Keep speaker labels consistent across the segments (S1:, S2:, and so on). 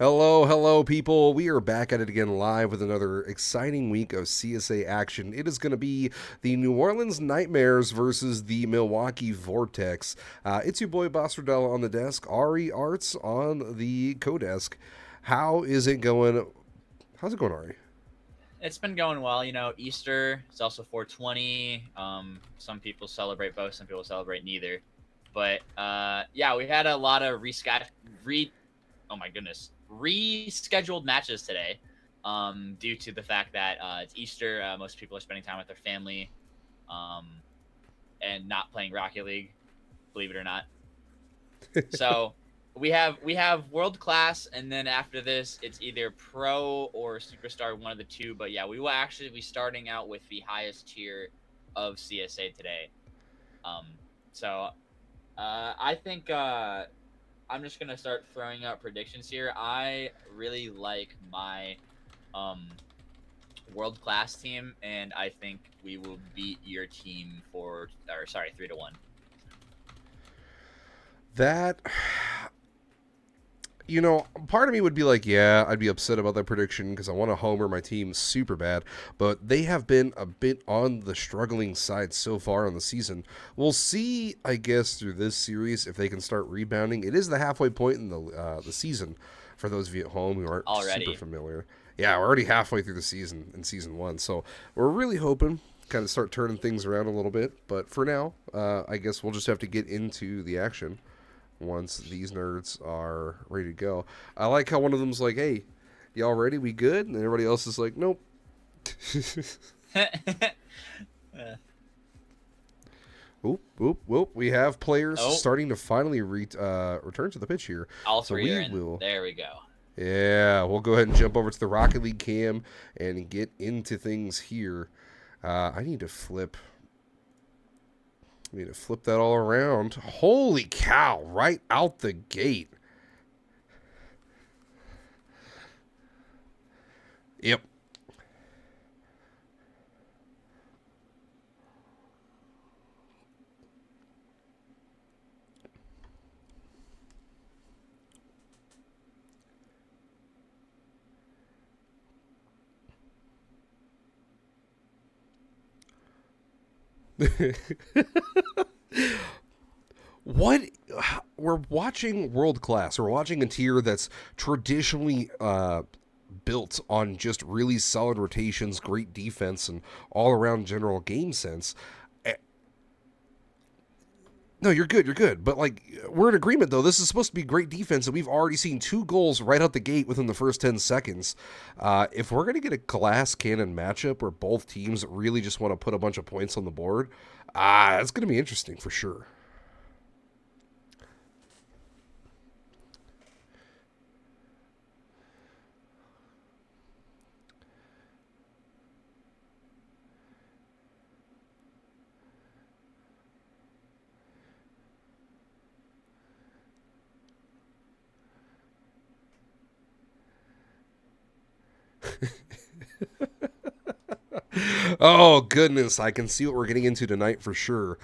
S1: Hello, hello, people. We are back at it again live with another exciting week of CSA action. It is going to be the New Orleans Nightmares versus the Milwaukee Vortex. It's your boy, Boss Radala, on the desk, Ari Arts on the co-desk. How is it going? How's it going, Ari?
S2: It's been going well. Easter is also 420. Some people celebrate both, some people celebrate neither. But yeah, we had a lot of oh my goodness, rescheduled matches today. Due to the fact that it's Easter, most people are spending time with their family, um, and not playing Rocket League, believe it or not. So we have world class, and then after this, it's either pro or superstar, one of the two. But yeah, we will actually be starting out with the highest tier of CSA today. Um, so I think I'm just gonna start throwing out predictions here. I really like my um world class team, and I think we will beat your team or sorry, 3-1.
S1: That part of me would be like, yeah, I'd be upset about that prediction because I want to homer my team super bad, but they have been a bit on the struggling side so far in the season. We'll see, I guess, through this series if they can start rebounding. It is the halfway point in the season for those of you at home who aren't super
S2: Already.
S1: familiar. Yeah, we're already halfway through the season in season one, so we're really hoping kind of start turning things around a little bit. But for now, I guess we'll just have to get into the action once these nerds are ready to go. I like how one of them's like, "Hey, y'all ready? We good?" And everybody else is like, "Nope."
S2: Uh,
S1: Oop, oop, whoop. We have players
S2: oh,
S1: starting to finally return to the pitch here.
S2: all
S1: So
S2: three are
S1: we
S2: in.
S1: will,
S2: There we go.
S1: yeah, we'll go ahead and jump over to the Rocket League cam and get into things here. I need to flip. I need to flip that all around. Holy cow! Right out the gate. Yep. What we're watching world class. We're watching a tier that's traditionally built on just really solid rotations, great defense, and all around general game sense. Eh, No, you're good. You're good. But like, we're in agreement though. This is supposed to be great defense, and we've already seen two goals right out the gate within the first 10 seconds. If we're gonna get a glass cannon matchup where both teams really just want to put a bunch of points on the board, that's gonna be interesting for sure. Oh goodness, I can see what we're getting into tonight for sure.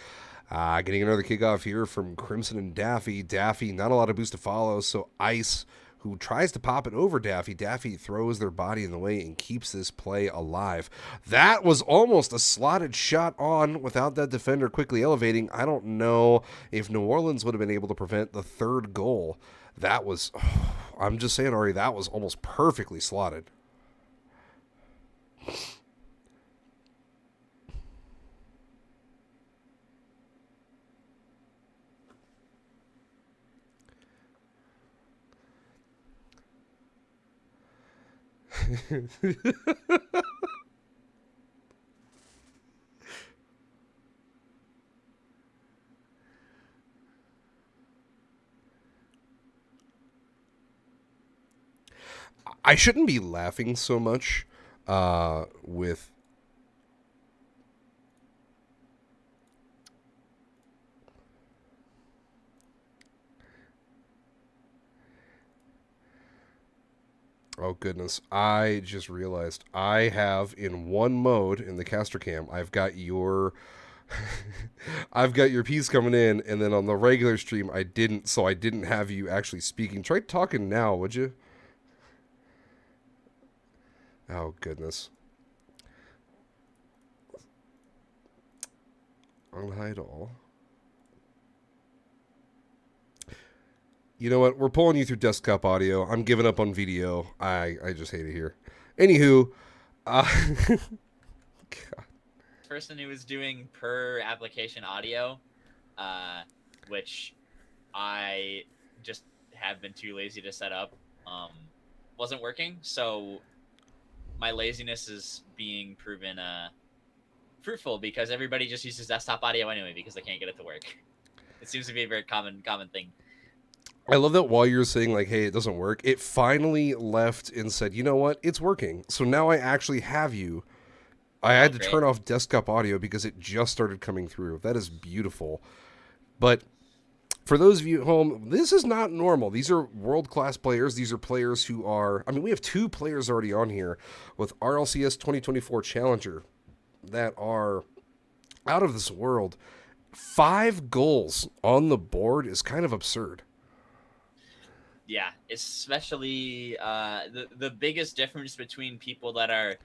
S1: Getting another kickoff here from Crimson and Daffy. Daffy, not a lot of boost to follow, so Ice, who tries to pop it over Daffy. Daffy throws their body in the way and keeps this play alive. That was almost a slotted shot on without that defender quickly elevating. I don't know if New Orleans would have been able to prevent the third goal. That was, I'm just saying, Ari, that was almost perfectly slotted. I shouldn't be laughing so much with. Oh goodness! I just realized I have in one mode in the caster cam. I've got your piece coming in, and then on the regular stream I didn't, so I didn't have you actually speaking. Try talking now, would you? Oh, goodness. Unhide all. You know what? We're pulling you through desktop audio. I'm giving up on video. I just hate it here. Anywho, uh, God.
S2: Person who was doing per application audio, uh, which I just have been too lazy to set up, um, wasn't working. So my laziness is being proven fruitful because everybody just uses desktop audio anyway because they can't get it to work. It seems to be a very common thing.
S1: I love that while you're saying like, "Hey, it doesn't work," it finally left and said, "You know what? It's working." So now I actually have you. I
S2: Oh,
S1: had to
S2: great.
S1: turn off desktop audio because it just started coming through. That is beautiful. But for those of you at home, this is not normal. These are world class players. These are players who are. I mean, we have two players already on here with RLCS 2024 Challenger that are out of this world. 5 goals on the board is kind of absurd.
S2: Yeah, especially the biggest difference between people that are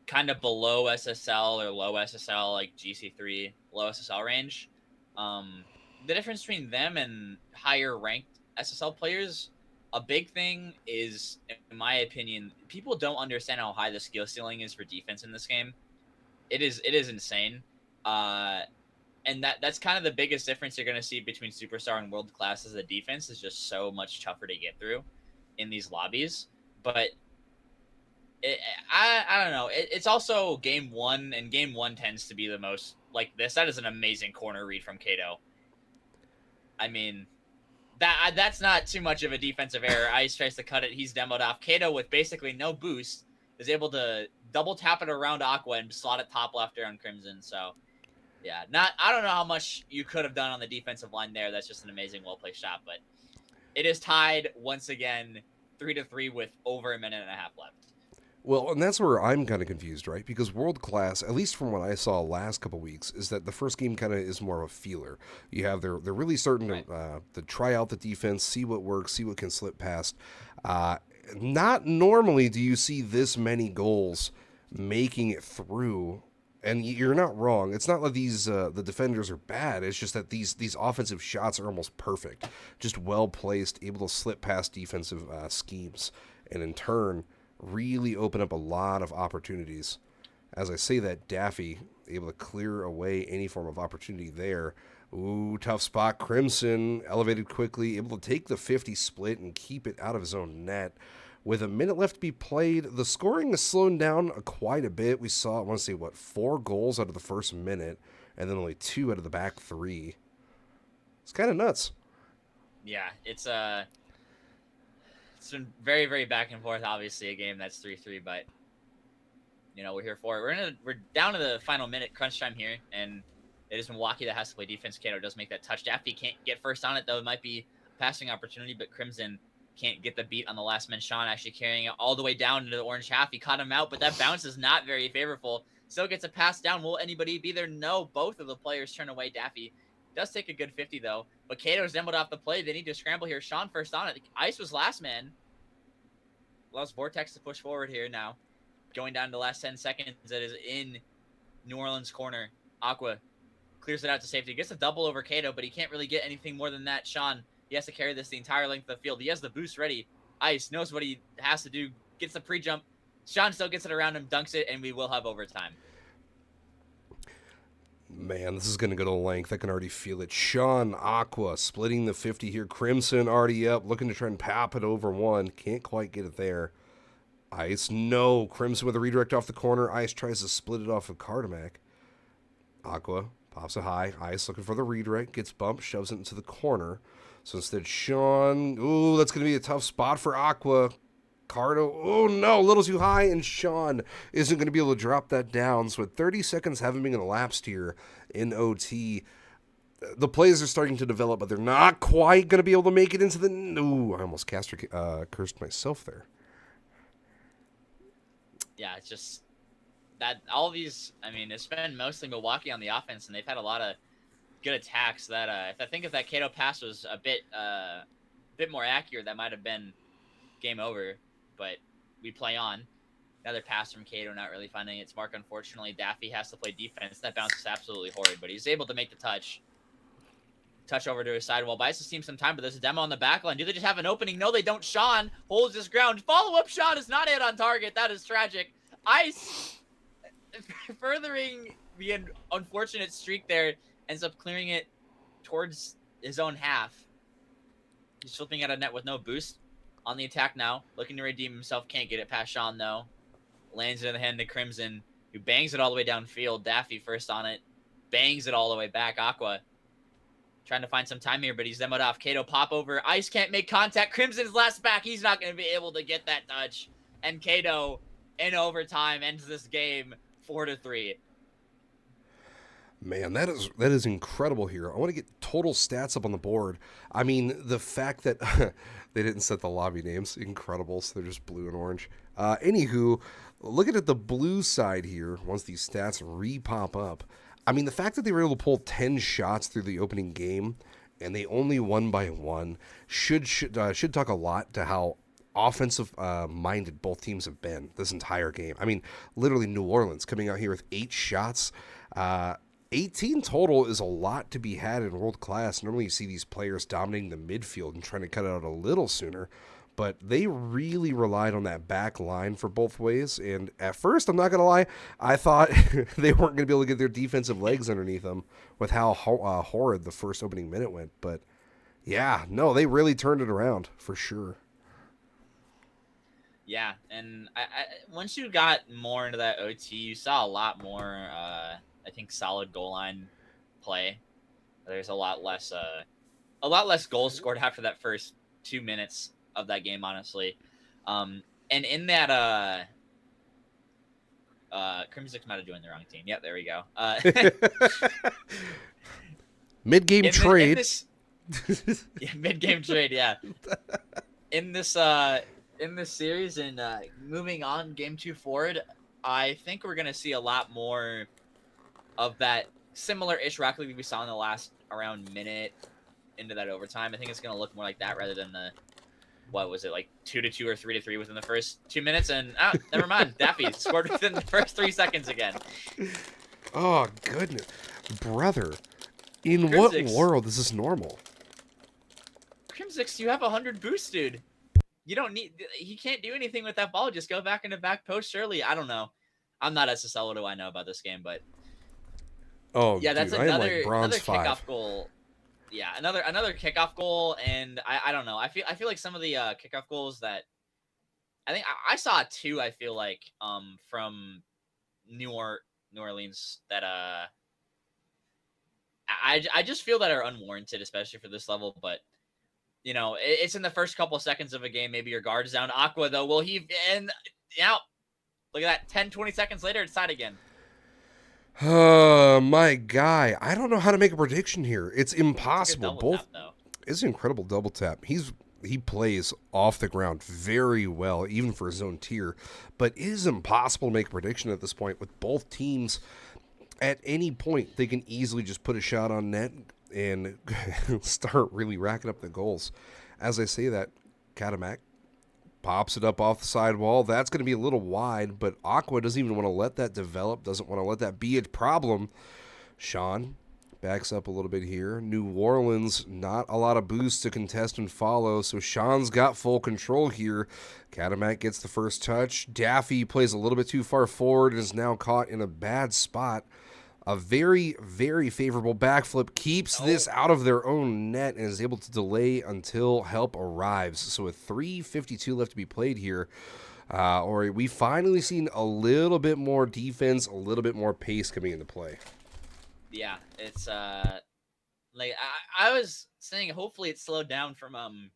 S2: kind of below SSL or low SSL, like GC3, low SSL range. Um, the difference between them and higher ranked SSL players, a big thing is, in my opinion, people don't understand how high the skill ceiling is for defense in this game. It is insane. Uh, and that's kind of the biggest difference you're going to see between superstar and world class is the defense is just so much tougher to get through in these lobbies. But I don't know. It's also game one, and game one tends to be the most like this. That is an amazing corner read from Kato. I mean, that's not too much of a defensive error. Ice tries to cut it. He's demoed off. Kato with basically no boost is able to double tap it around Aqua and slot it top left there on Crimson. So yeah, not I don't know how much you could have done on the defensive line there. That's just an amazing well placed shot, but it is tied once again 3-3 with over a minute and a half left.
S1: Well, and that's where I'm kind of confused, right? Because world class, at least from what I saw last couple weeks, is that the first game kind of is more of a feeler. You have they're really starting
S2: Right.
S1: to try out the defense, see what works, see what can slip past. Uh, Not normally do you see this many goals making it through. And you're not wrong. It's not like these the defenders are bad. It's just that these offensive shots are almost perfect, just well placed, able to slip past defensive schemes, and in turn really open up a lot of opportunities. As I say that, Daffy able to clear away any form of opportunity there. Ooh, tough spot. Crimson elevated quickly, able to take the 50 split and keep it out of his own net. With a minute left to be played, the scoring has slowed down quite a bit. We saw, I want to say, 4 goals out of the first minute, and then only 2 out of the back 3. It's kind of nuts.
S2: Yeah, it's been very very back and forth. Obviously, a game that's 3-3, but we're here for it. We're down to the final minute crunch time here, and it is Milwaukee that has to play defense. Kato does make that touch. Daffy can't get first on it though. It might be a passing opportunity, but Crimson can't get the beat on the last man. Sean actually carrying it all the way down into the orange half. He caught him out, but that bounce is not very favorable. Still gets a pass down. Will anybody be there? No. Both of the players turn away. Daffy does take a good 50 though, but Kato's demoed off the play. They need to scramble here. Sean first on it. Ice was last man. Allows Vortex to push forward here now. Going down to the last 10 seconds. That is in New Orleans corner. Aqua clears it out to safety. Gets a double over Kato, but he can't really get anything more than that. Sean, he has to carry this the entire length of the field. He has the boost ready. Ice knows what he has to do. Gets the pre-jump. Sean still gets it around him, dunks it, and we will have overtime.
S1: Man, this is going to go to length. I can already feel it. Sean Aqua splitting the 50 here. Crimson already up, looking to try and pop it over one. Can't quite get it there. Ice, no. Crimson with a redirect off the corner. Ice tries to split it off of Cardimac. Aqua pops it high. Ice looking for the redirect. Gets bumped, shoves it into the corner. So instead, Sean. Ooh, that's going to be a tough spot for Aqua. Cardo, oh no, a little too high, and Sean isn't going to be able to drop that down. So with 30 seconds having been elapsed here in OT, the plays are starting to develop, but they're not quite going to be able to make it into the. Ooh, I almost cursed myself there.
S2: Yeah, it's just that all these. I mean, it's been mostly Milwaukee on the offense, and they've had a lot of good attacks. That if that Kato pass was a bit more accurate, that might have been game over. But we play on. Another pass from Cato, not really finding its mark, unfortunately. Daffy has to play defense. That bounce is absolutely horrid, but he's able to make the touch. Touch over to his sidewall. Bias team some time, but there's a demo on the back line. Do they just have an opening? No, they don't. Sean holds his ground. Follow-up shot is not hit on target. That is tragic. Ice furthering the unfortunate streak there, ends up clearing it towards his own half. He's flipping at a net with no boost. On the attack now, looking to redeem himself. Can't get it past Sean, though. Lands it in the hand to Crimson, who bangs it all the way downfield. Daffy first on it. Bangs it all the way back. Aqua trying to find some time here, but he's demoed off. Cato pop over. Ice can't make contact. Crimson's last back. He's not going to be able to get that touch. And Cato, in overtime, ends this game 4-3.
S1: Man, that is incredible here. I want to get total stats up on the board. I mean, the fact that they didn't set the lobby names, incredible. So they're just blue and orange. Anywho, looking at the blue side here, once these stats re-pop up, I mean, the fact that they were able to pull 10 shots through the opening game and they only won by 1 should talk a lot to how offensive minded both teams have been this entire game. I mean, literally New Orleans coming out here with 8 shots. 18 total is a lot to be had in world class. Normally you see these players dominating the midfield and trying to cut it out a little sooner, but they really relied on that back line for both ways. And at first, I'm not going to lie, I thought they weren't going to be able to get their defensive legs underneath them with how horrid the first opening minute went. But yeah, no, they really turned it around for sure.
S2: Yeah, and I once you got more into that OT, you saw a lot more, I think, solid goal line play. There's a lot less goals scored after that first 2 minutes of that game, honestly. And in that, Crimson might have joined the wrong team. Yep, there we go.
S1: Mid-game trade.
S2: Mid-game trade, yeah. In this series and moving on game 2 forward, I think we're gonna see a lot more of that similar-ish Rocket League we saw in the last around minute into that overtime. I think it's gonna look more like that rather than the, what was it, like 2-2 or 3-3 within the first 2 minutes. And never mind, Daffy scored within the first 3 seconds again.
S1: Oh goodness, brother! In Crimsix, what world is this normal?
S2: Crimsix, you have 100 boost, dude. You don't need. He can't do anything with that ball. Just go back into back post. Surely, I don't know. I'm not SSL. What do I know about this game? But yeah, that's
S1: dude,
S2: another
S1: kickoff
S2: 5. Goal. Yeah, another kickoff goal, and I don't know. I feel like some of the kickoff goals that I think I saw 2. I feel like from New Orleans that I just feel that are unwarranted, especially for this level, but. You know, it's in the first couple of seconds of a game. Maybe your guard is down. Aqua, though, will he? And now, look at that. 10, 20 seconds later, it's tied again.
S1: My guy. I don't know how to make a prediction here. It's impossible. It's an incredible double tap. He plays off the ground very well, even for his own tier. But it is impossible to make a prediction at this point with both teams. At any point, they can easily just put a shot on net and start really racking up the goals. As I say that, Katamak pops it up off the sidewall. That's going to be a little wide, but Aqua doesn't even want to let that develop, doesn't want to let that be a problem. Sean backs up a little bit here. New Orleans, not a lot of boost to contest and follow, so Sean's got full control here. Katamak gets the first touch. Daffy plays a little bit too far forward and is now caught in a bad spot. A very, very favorable backflip keeps this out of their own net and is able to delay until help arrives. So with 3:52 left to be played here, we finally seen a little bit more defense, a little bit more pace coming into play.
S2: Yeah, it's like I was saying, hopefully it slowed down from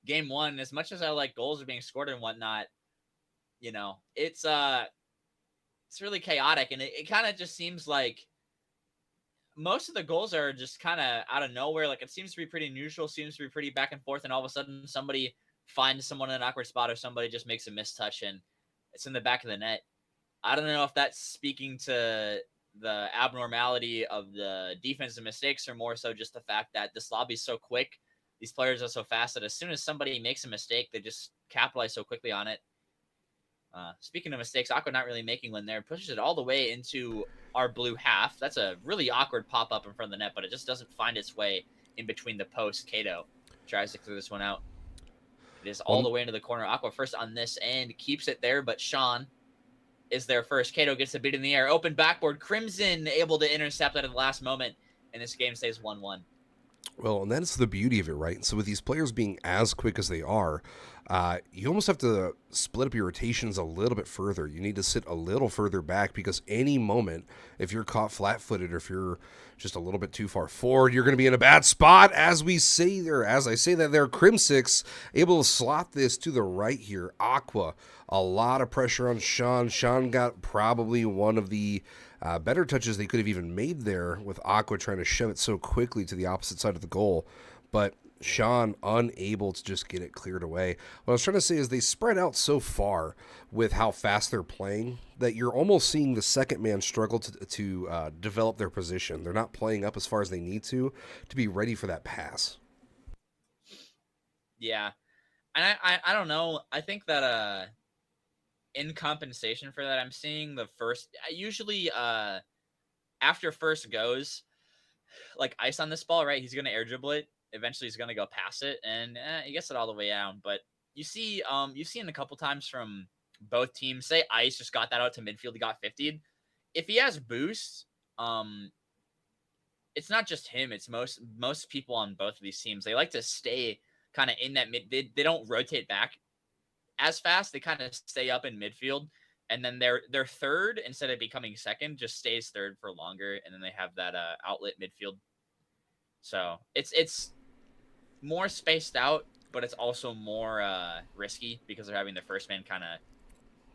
S2: game 1. As much as I like goals are being scored and whatnot, you know, it's really chaotic, and it kind of just seems like most of the goals are just kind of out of nowhere. Like, it seems to be pretty neutral, seems to be pretty back and forth, and all of a sudden somebody finds someone in an awkward spot or somebody just makes a mistouch and it's in the back of the net. I don't know if that's speaking to the abnormality of the defensive mistakes or more so just the fact that this lobby is so quick. These players are so fast that as soon as somebody makes a mistake, they just capitalize so quickly on it. Speaking of mistakes, Aqua not really making one there. Pushes it all the way into our blue half. That's a really awkward pop-up in front of the net, but it just doesn't find its way in between the posts. Kato tries to clear this one out. It is all
S1: Well,
S2: the way into the corner. Aqua first on this end, keeps it there, but Sean is there first. Kato gets a beat in the air. Open backboard. Crimson able to intercept that at the last moment, and this game stays 1-1.
S1: Well, and that's the beauty of it, right? So with these players being as quick as they are, you almost have to split up your rotations a little bit further. You need to sit a little further back because any moment, if you're caught flat-footed or if you're just a little bit too far forward, you're going to be in a bad spot. As we say there, as I say that there, Crim6 able to slot this to the right here. Aqua, a lot of pressure on Sean. Sean got probably one of the better touches they could have even made there with Aqua trying to shove it so quickly to the opposite side of the goal. But Sean unable to just get it cleared away. What I was trying to say is they spread out so far with how fast they're playing that you're almost seeing the second man struggle to develop their position. They're not playing up as far as they need to be ready for that pass.
S2: Yeah. And I don't know. I think that in compensation for that, I'm seeing the first usually after first goes like ice on this ball, right? He's gonna air dribble it. Eventually he's gonna go pass it, and he gets it all the way down. But you've seen a couple times from both teams. Say Ice just got that out to midfield, he got 50'd. If he has boost, it's not just him. It's most people on both of these teams. They like to stay kind of in that mid. They don't rotate back as fast. They kind of stay up in midfield, and then their third, instead of becoming second, just stays third for longer, and then they have that outlet midfield. So it's more spaced out, but it's also more risky because they're having the first man kind of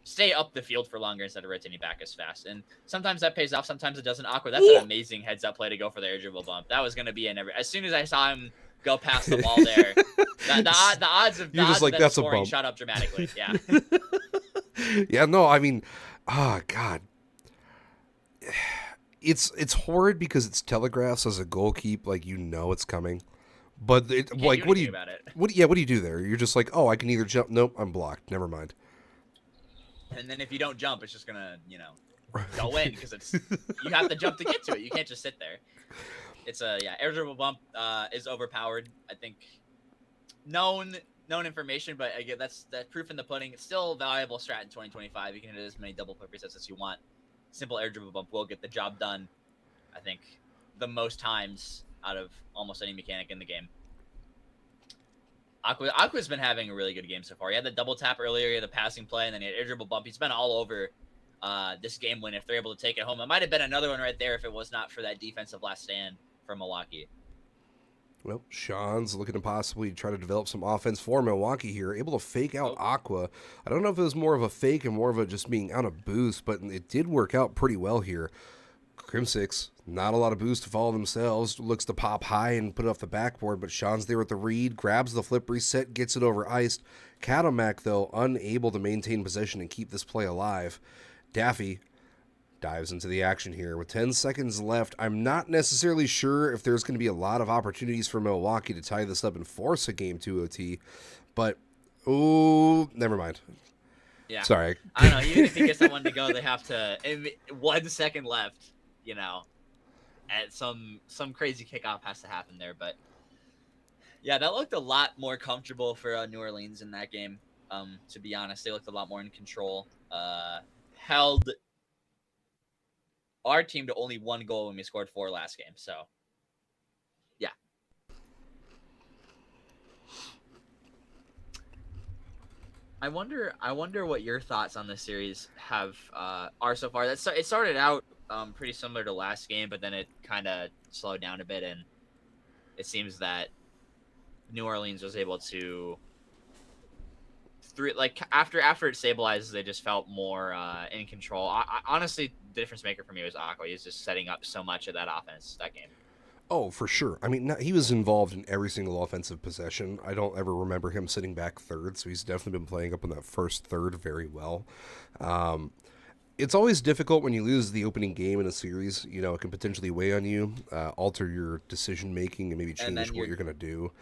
S2: stay up the field for longer instead of rotating back as fast. And sometimes that pays off, sometimes it doesn't. Awkward. That's an amazing heads up play to go for the air dribble bump. That was going to be as soon as I saw him go past the ball there, the odds of them scoring shot up dramatically. Yeah.
S1: Yeah, no, I mean, God. It's horrid because it's telegraphs as a goal keep, like it's coming. But what do you
S2: about it.
S1: what do you do there? You're just like, oh, I can either jump. Nope, I'm blocked. Never mind.
S2: And then if you don't jump, it's just gonna go in because you have to jump to get to it. You can't just sit there. It's air dribble bump is overpowered. I think known information, but again, that's proof in the pudding. It's still a valuable strat in 2025. You can hit as many double flip resets as you want. Simple air dribble bump will get the job done. I think the most times out of almost any mechanic in the game. Aqua's been having a really good game so far. He had the double tap earlier, he had the passing play, and then he had air dribble bump. He's been all over this game win if they're able to take it home. It might have been another one right there if it was not for that defensive last stand from Milwaukee.
S1: Well, Sean's looking to possibly try to develop some offense for Milwaukee here. Able to fake out Aqua. I don't know if it was more of a fake and more of a just being out of boost, but it did work out pretty well here. Crim6, not a lot of boost to follow themselves. Looks to pop high and put it off the backboard, but Sean's there with the read, grabs the flip reset, gets it over iced. Catamak, though, unable to maintain possession and keep this play alive. Daffy dives into the action here. With 10 seconds left, I'm not necessarily sure if there's going to be a lot of opportunities for Milwaukee to tie this up and force a game 2 OT, but, never mind.
S2: Yeah.
S1: Sorry.
S2: I don't know. Even if he gets that one to go, they have to, 1 second left, and some crazy kickoff has to happen there. But, yeah, that looked a lot more comfortable for New Orleans in that game, to be honest. They looked a lot more in control. Held our team to only 1 goal when we scored 4 last game. So, yeah. I wonder what your thoughts on this series are so far. It started out pretty similar to last game, but then it kind of slowed down a bit, and it seems that New Orleans was able to after it stabilizes, they just felt more in control. I honestly, the difference maker for me was Aqua. He was just setting up so much of that offense that game.
S1: Oh, for sure. I mean, he was involved in every single offensive possession. I don't ever remember him sitting back third, so he's definitely been playing up in that first third very well. It's always difficult when you lose the opening game in a series. It can potentially weigh on you, alter your decision-making, and maybe change what you're going to do.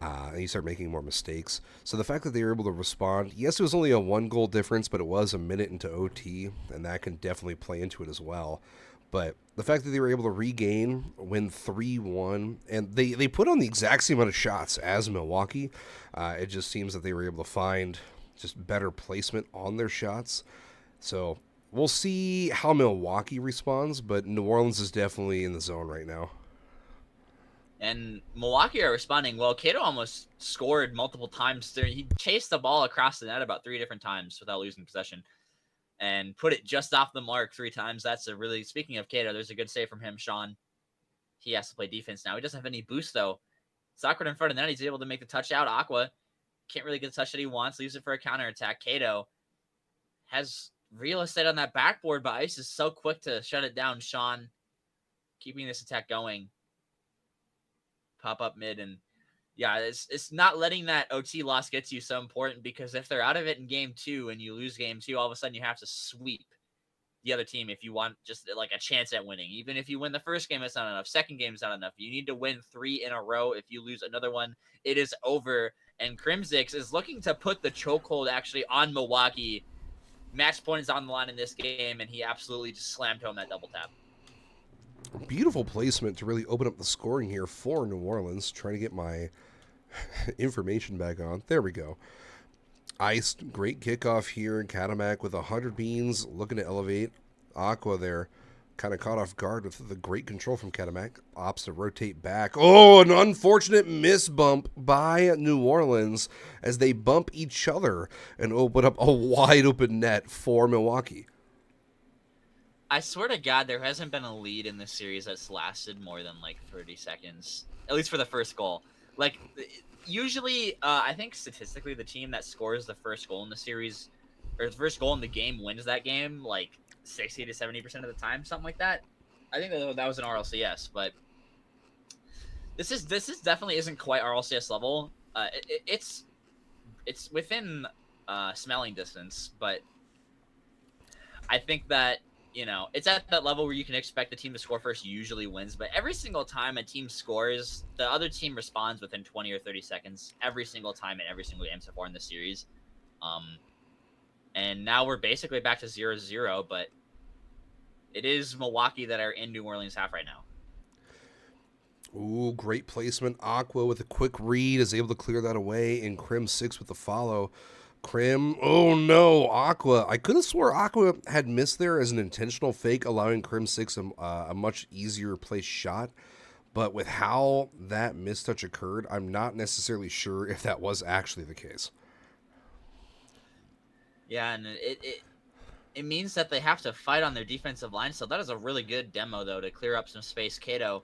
S1: And you start making more mistakes. So the fact that they were able to respond, yes, it was only a 1 goal difference, but it was a minute into OT, and that can definitely play into it as well. But the fact that they were able to regain, win 3-1, and they put on the exact same amount of shots as Milwaukee, it just seems that they were able to find just better placement on their shots. So we'll see how Milwaukee responds, but New Orleans is definitely in the zone right now.
S2: And Milwaukee are responding well. Cato almost scored multiple times. He chased the ball across the net about 3 different times without losing possession and put it just off the mark 3 times. That's a really, speaking of Cato, there's a good save from him, Sean. He has to play defense now. He doesn't have any boost, though. It's awkward in front of the net. He's able to make the touch out. Aqua can't really get the touch that he wants. Leaves it for a counterattack. Cato has real estate on that backboard, but Ice is so quick to shut it down. Sean keeping this attack going. Pop up mid, and yeah, it's not letting that OT loss get to you so important, because if they're out of it in game 2 and you lose game 2, all of a sudden you have to sweep the other team if you want just like a chance at winning. Even if you win the first game, it's not enough. Second game is not enough. You need to win 3 in a row. If you lose another one, it is over. And Crimsix is looking to put the chokehold actually on Milwaukee. Match point is on the line in this game, and he absolutely just slammed home that double tap.
S1: Beautiful placement to really open up the scoring here for New Orleans. Trying to get my information back on. There we go. Ice, great kickoff here. Catamac with 100 beans, looking to elevate. Aqua there, kind of caught off guard with the great control from Catamac. Opts to rotate back. Oh, an unfortunate miss bump by New Orleans as they bump each other and open up a wide open net for Milwaukee.
S2: I swear to God, there hasn't been a lead in this series that's lasted more than like 30 seconds, at least for the first goal. Like, usually, I think statistically, the team that scores the first goal in the series, or the first goal in the game, wins that game like 60 to 70% of the time, something like that. I think that was an RLCS, but this is definitely isn't quite RLCS level. It's within smelling distance, but I think that, it's at that level where you can expect the team to score first usually wins. But every single time a team scores, the other team responds within 20 or 30 seconds every single time in every single game so far in the series. And now we're basically back to 0-0, but it is Milwaukee that are in New Orleans half right now.
S1: Ooh, great placement. Aqua with a quick read is able to clear that away, and Crim6 with the follow. Crim, oh no, Aqua. I could have swore Aqua had missed there as an intentional fake, allowing Crim6 a much easier placed shot. But with how that mistouch occurred, I'm not necessarily sure if that was actually the case.
S2: Yeah, and it means that they have to fight on their defensive line. So that is a really good demo, though, to clear up some space. Cato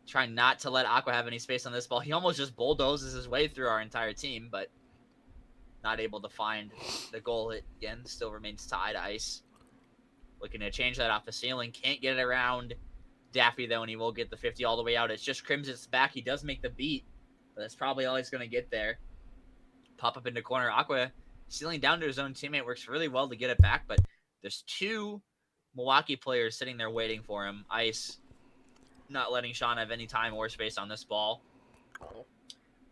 S2: trying not to let Aqua have any space on this ball. He almost just bulldozes his way through our entire team, but not able to find the goal. It again still remains tied. Ice looking to change that off the ceiling. Can't get it around Daffy, though, and he will get the 50 all the way out. It's just Crimson's back. He does make the beat, but that's probably all he's going to get there. Pop up into corner. Aqua sealing down to his own teammate. Works really well to get it back, but there's 2 Milwaukee players sitting there waiting for him. Ice not letting Sean have any time or space on this ball.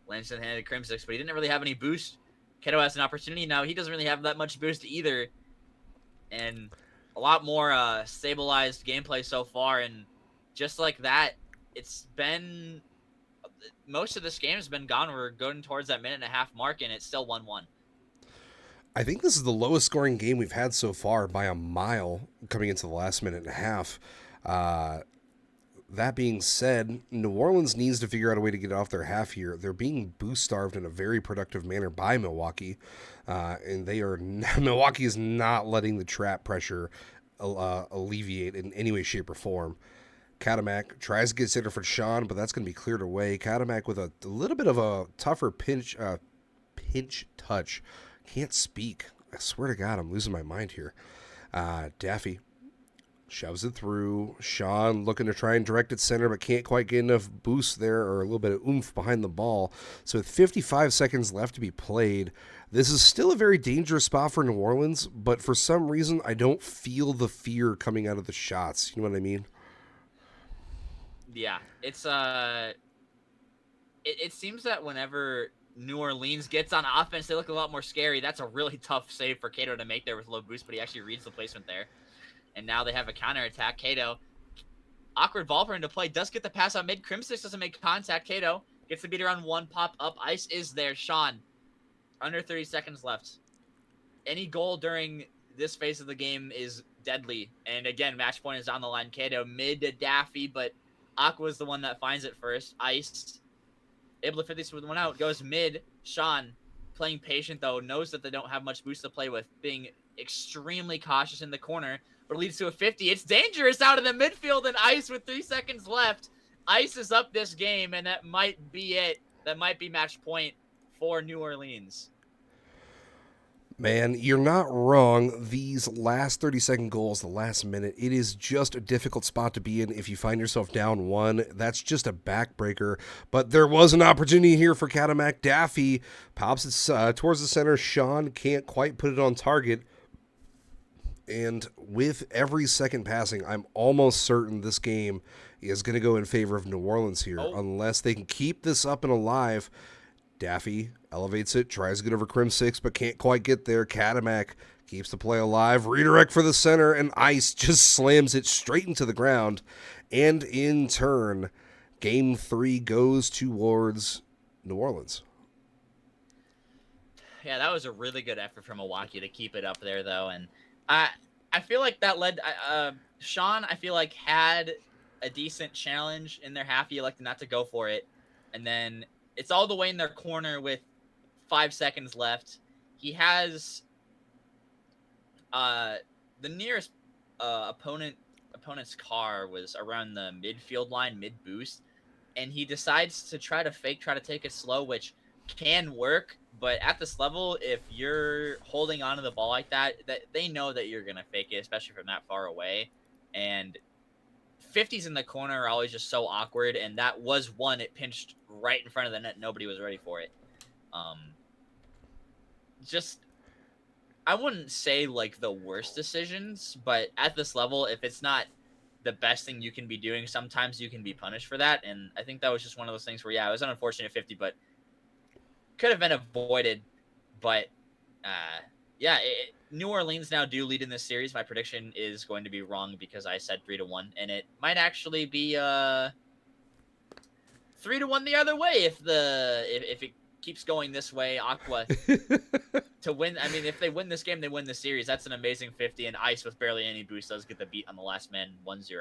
S2: Lands in the hand of Crimsix, but he didn't really have any boost. Keto has an opportunity now. He doesn't really have that much boost either. And a lot more stabilized gameplay so far. And just like that, it's been... most of this game has been gone. We're going towards that minute and a half mark, and it's still 1-1.
S1: I think this is the lowest scoring game we've had so far by a mile coming into the last minute and a half. That being said, New Orleans needs to figure out a way to get off their half here. They're being boost starved in a very productive manner by Milwaukee, and Milwaukee is not letting the trap pressure alleviate in any way, shape, or form. Catamac tries to get center for Sean, but that's going to be cleared away. Catamac with a little bit of a tougher pinch touch. Can't speak. I swear to God, I'm losing my mind here. Daffy shoves it through. Sean looking to try and direct it center, but can't quite get enough boost there or a little bit of oomph behind the ball. So with 55 seconds left to be played, this is still a very dangerous spot for New Orleans, but for some reason, I don't feel the fear coming out of the shots. You know what I mean?
S2: Yeah, it's it seems that whenever New Orleans gets on offense, they look a lot more scary. That's a really tough save for Cato to make there with low boost, but he actually reads the placement there. And now they have a counterattack. Cato, awkward ball for him to play, does get the pass on mid. Crimsix doesn't make contact. Cato gets the beat around one pop up. Ice is there. Sean, under 30 seconds left. Any goal during this phase of the game is deadly. And again, match point is on the line. Cato mid to Daffy, but Aqua's the one that finds it first. Ice able to fit this with one out. Goes mid. Sean playing patient though, knows that they don't have much boost to play with, being extremely cautious in the corner, but it leads to a 50. It's dangerous out of the midfield, and Ice with 3 seconds left. Ice is up this game, and that might be it. That might be match point for New Orleans.
S1: Man, you're not wrong. These last 30-second goals, the last minute, it is just a difficult spot to be in if you find yourself down one. That's just a backbreaker. But there was an opportunity here for Catamac. Daffy pops it towards the center. Sean can't quite put it on target. And with every second passing, I'm almost certain this game is going to go in favor of New Orleans here, unless they can keep this up and alive. Daffy elevates it, tries to get over Crim6, but can't quite get there. Catamac keeps the play alive. Redirect for the center, and Ice just slams it straight into the ground. And in turn, Game 3 goes towards New Orleans.
S2: Yeah, that was a really good effort from Milwaukee to keep it up there, though. And I feel like that led Sean, I feel like, had a decent challenge in their half. He elected not to go for it. And then it's all the way in their corner with 5 seconds left. He has the nearest opponent's car was around the midfield line, mid boost, and he decides to try to take it slow, which can work. But at this level, if you're holding onto the ball like that they know that you're gonna fake it, especially from that far away. And 50s in the corner are always just so awkward, and that was one. It pinched right in front of the net. Nobody was ready for it. Just, I wouldn't say like the worst decisions, but at this level, if it's not the best thing you can be doing, sometimes you can be punished for that. And I think that was just one of those things where, yeah, it was an unfortunate 50, but could have been avoided. But yeah, New Orleans now do lead in this series. My prediction is going to be wrong because I said 3-1, and it might actually be 3-1 the other way if it keeps going this way. Aqua to win. I mean, if they win this game, they win the series. That's an amazing 50, and Ice with barely any boost does get the beat on the last man 1-0.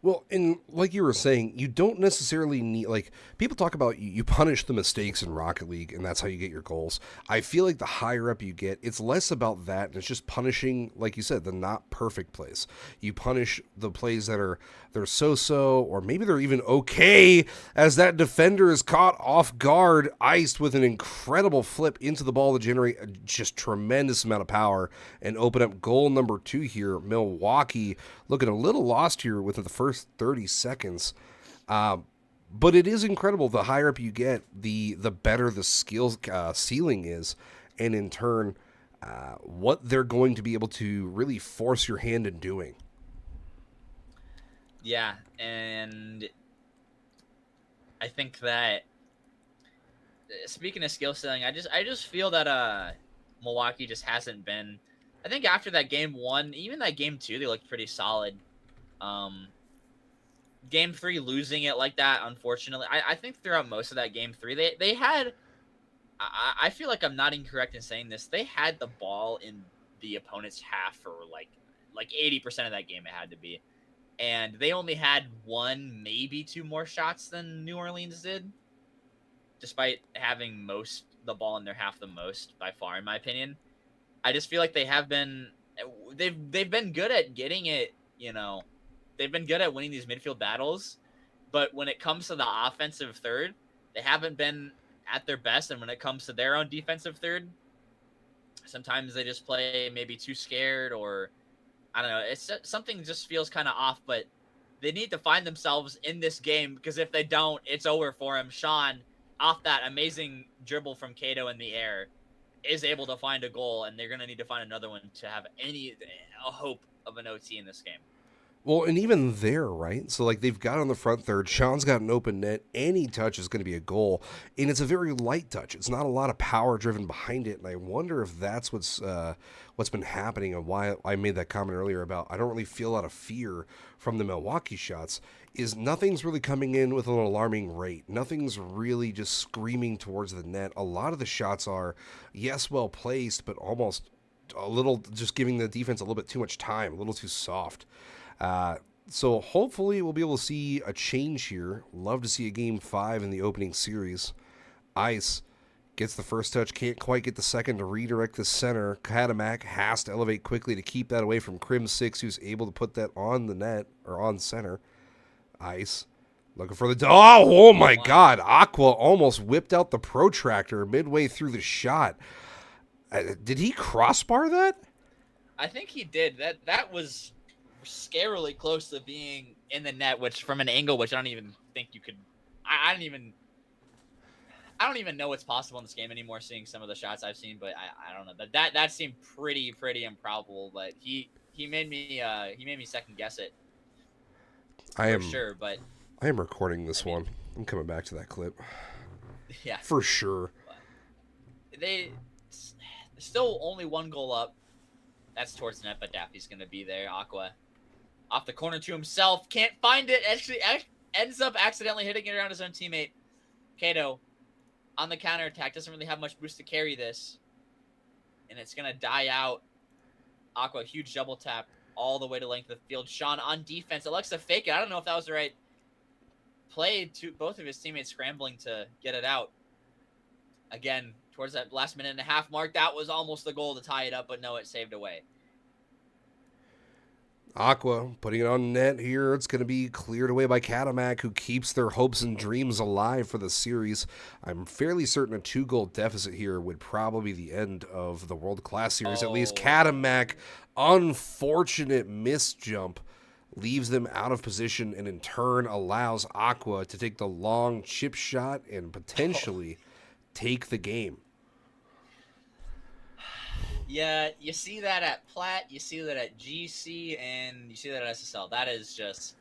S1: Well, and like you were saying, you don't necessarily need, like, people talk about you punish the mistakes in Rocket League, and that's how you get your goals. I feel like the higher up you get, it's less about that, and it's just punishing, like you said, the not perfect plays. You punish the plays that are, they're so-so, or maybe they're even okay, as that defender is caught off guard, iced with an incredible flip into the ball to generate a just tremendous amount of power, and open up goal number 2 here. Milwaukee looking a little lost here within the first 30 seconds. But it is incredible. The higher up you get, the better the skills ceiling is. And in turn, what they're going to be able to really force your hand in doing.
S2: Yeah, and I think that, speaking of skill ceiling, I just feel that Milwaukee just hasn't been. I think after that game 1, even that game 2, they looked pretty solid. Game 3, losing it like that, unfortunately. I think throughout most of that game 3, they had. I feel like I'm not incorrect in saying this. They had the ball in the opponent's half for like 80% of that game. It had to be, and they only had 1, maybe 2 more shots than New Orleans did, despite having the ball in their half the most by far, in my opinion. I just feel like they've been good at getting it, they've been good at winning these midfield battles, but when it comes to the offensive third, they haven't been at their best. And when it comes to their own defensive third, sometimes they just play maybe too scared, or I don't know. It's something just feels kind of off, but they need to find themselves in this game, because if they don't, it's over for them. Sean, off that amazing dribble from Cato in the air, is able to find a goal, and they're going to need to find another one to have a hope of an OT in this game.
S1: Well, and even there, right? So, like, they've got on the front third. Sean's got an open net. Any touch is going to be a goal. And it's a very light touch. It's not a lot of power driven behind it. And I wonder if that's what's been happening and why I made that comment earlier about I don't really feel a lot of fear from the Milwaukee shots. Is nothing's really coming in with an alarming rate. Nothing's really just screaming towards the net. A lot of the shots are, yes, well placed, but almost a little just giving the defense a little bit too much time, a little too soft. So hopefully we'll be able to see a change here. Love to see a game 5 in the opening series. Ice gets the first touch, can't quite get the second to redirect the center. Katamak has to elevate quickly to keep that away from Crim 6, who's able to put that on the net, or on center. Ice looking for the... Oh my God. Aqua almost whipped out the protractor midway through the shot. Did he crossbar that?
S2: I think he did. That was scarily close to being in the net, which from an angle which I don't even think you could. I don't even know what's possible in this game anymore. Seeing some of the shots I've seen, but I don't know. But that seemed pretty improbable. But he made me second guess it for sure. But
S1: I am recording this one. I'm coming back to that clip.
S2: Yeah,
S1: for sure.
S2: They still only one goal up. That's towards the net, but Daffy's gonna be there. Aqua off the corner to himself, can't find it. Actually, ends up accidentally hitting it around his own teammate. Kato on the counterattack doesn't really have much boost to carry this, and it's gonna die out. Aqua, huge double tap all the way to length of the field. Sean on defense, Alexa fake it. I don't know if that was the right play. To both of his teammates scrambling to get it out. Again, towards that last minute and a half mark, that was almost the goal to tie it up, but no, it saved away.
S1: Aqua putting it on net here. It's going to be cleared away by Katamak, who keeps their hopes and dreams alive for the series. I'm fairly certain a 2-goal deficit here would probably be the end of the World Class Series. At least Katamak, unfortunate misjump, leaves them out of position and in turn allows Aqua to take the long chip shot and potentially take the game.
S2: Yeah, you see that at Platt, you see that at GC, and you see that at SSL. That is just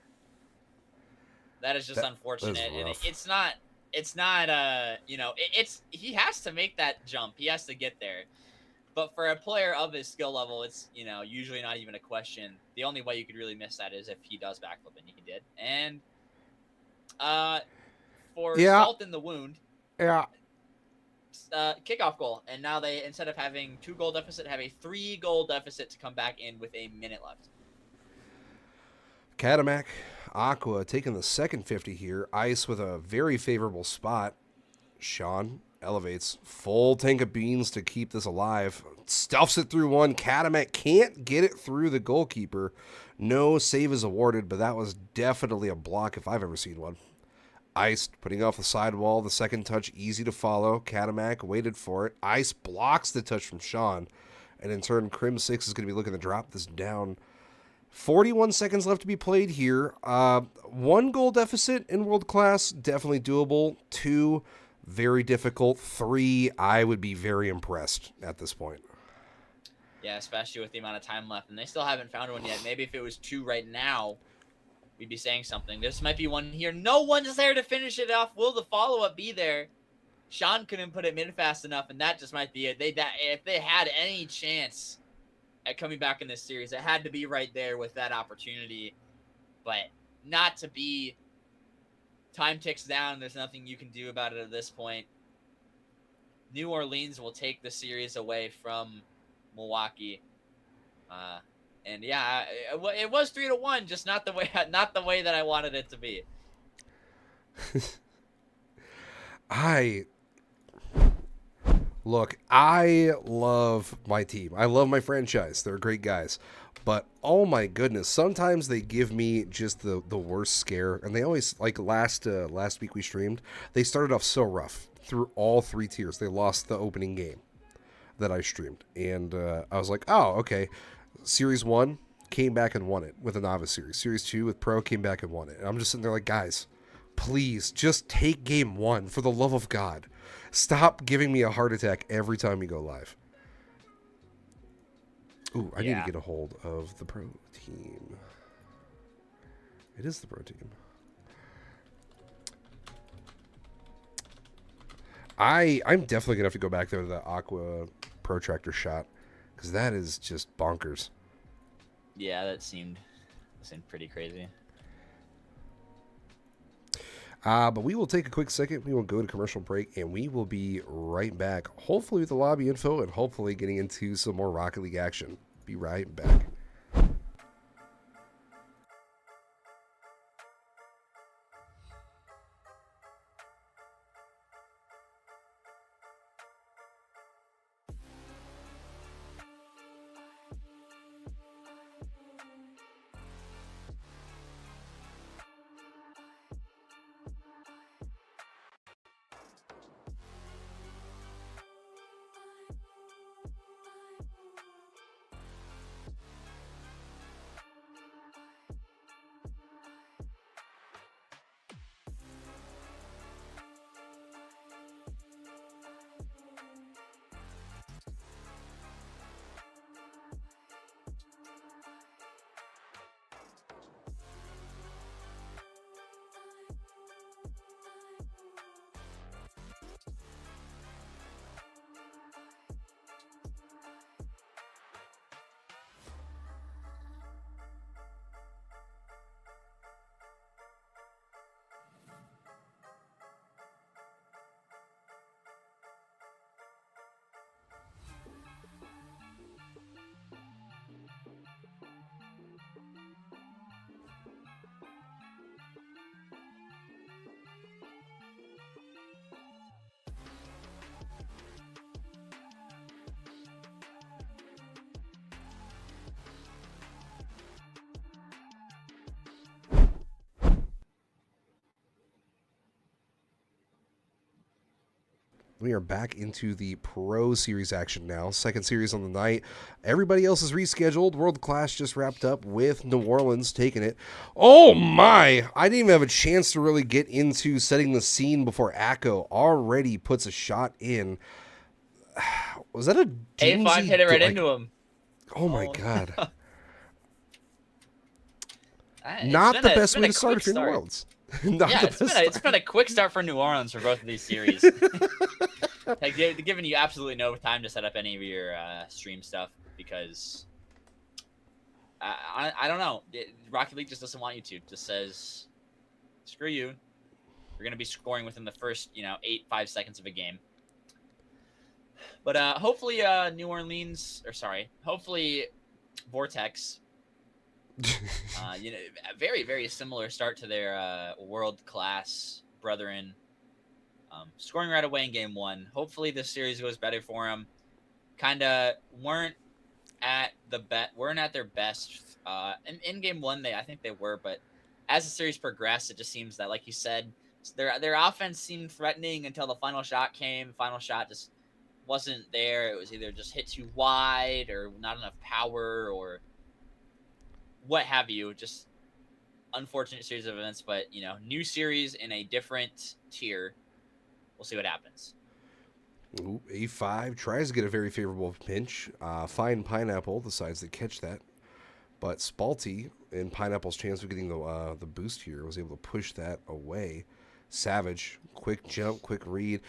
S2: unfortunate, and it's not. He has to make that jump. He has to get there. But for a player of his skill level, it's usually not even a question. The only way you could really miss that is if he does backflip, and he did. And for salt in the wound.
S1: Yeah.
S2: Kickoff goal, and now they, instead of having 2-goal deficit, have a 3-goal deficit to come back in with a minute left.
S1: Katamak, Aqua taking the second 50 here. Ice with a very favorable spot. Sean elevates, full tank of beans to keep this alive. Stuffs it through one. Katamak can't get it through the goalkeeper. No save is awarded, but that was definitely a block if I've ever seen one. Ice putting off the sidewall. The second touch easy to follow. Katamak waited for it. Ice blocks the touch from Sean. And in turn, Crim 6 is going to be looking to drop this down. 41 seconds left to be played here. 1-goal deficit in World Class, definitely doable. 2, very difficult. 3, I would be very impressed at this point.
S2: Yeah, especially with the amount of time left. And they still haven't found one yet. Maybe if it was 2 right now, we'd be saying something. This might be one here. No one's there to finish it off. Will the follow-up be there? Sean couldn't put it mid fast enough, and that just might be it. If they had any chance at coming back in this series, it had to be right there with that opportunity. But not to be. Time ticks down. There's nothing you can do about it at this point. New Orleans will take the series away from Milwaukee. And yeah, it was 3-1, just not the way that I wanted it to be.
S1: I love my team. I love my franchise. They're great guys. But oh my goodness, sometimes they give me just the worst scare. And they always, like last week we streamed, they started off so rough through all 3 tiers. They lost the opening game that I streamed. And I was like, oh, okay. Series 1 came back and won it with a novice series. Series 2 with pro came back and won it. And I'm just sitting there like, guys, please just take game 1 for the love of God. Stop giving me a heart attack every time you go live. Ooh, I need to get a hold of the pro team. It is the pro team. I'm definitely gonna have to go back there to the Aqua protractor shot because that is just bonkers.
S2: Yeah, that seemed pretty crazy.
S1: But we will take a quick second. We will go to commercial break, and we will be right back. Hopefully with the lobby info, and hopefully getting into some more Rocket League action. Be right back. We are back into the Pro Series action now. Second series on the night. Everybody else is rescheduled. World Class just wrapped up with New Orleans taking it. Oh my! I didn't even have a chance to really get into setting the scene before Akko already puts a shot in. Was that a doozy?
S2: A5 hit it right into him.
S1: Oh my god.
S2: It's
S1: Not the best way to
S2: start
S1: start for New Orleans.
S2: It's been a quick start for New Orleans for both of these series. Like, they're giving you absolutely no time to set up any of your stream stuff because I don't know. Rocket League just doesn't want you to. It just says, screw you. We're gonna be scoring within the first 5 seconds of a game. But hopefully hopefully Vortex. A very, very similar start to their world-class brethren. Scoring right away in game one. Hopefully this series goes better for them. Kind of weren't at their best. In game one, I think they were, but as the series progressed, it just seems that, like you said, their offense seemed threatening until the final shot came. Final shot just wasn't there. It was either just hit too wide or not enough power or what have you. Just unfortunate series of events, but new series in a different tier. We'll see what happens.
S1: Ooh, A5 tries to get a very favorable pinch. Fine Pineapple decides to catch that. But Spalty, in Pineapple's chance of getting the boost here, was able to push that away. Savage, quick jump, quick read.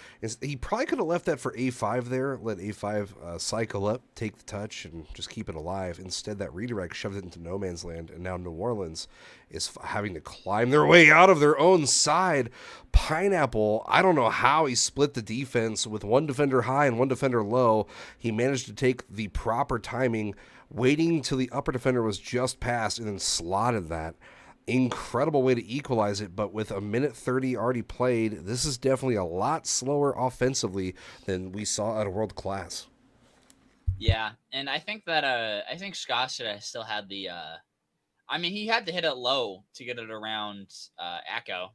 S1: He probably could have left that for A5 there, let A5 cycle up, take the touch, and just keep it alive. Instead, that redirect shoved it into no man's land, and now New Orleans is having to climb their way out of their own side. Pineapple, I don't know how he split the defense with one defender high and one defender low. He managed to take the proper timing, waiting till the upper defender was just past, and then slotted that. Incredible way to equalize it, but with a minute 30 already played, this is definitely a lot slower offensively than we saw at a World Class.
S2: Yeah, and I think that Scott should have still had the he had to hit it low to get it around Akko,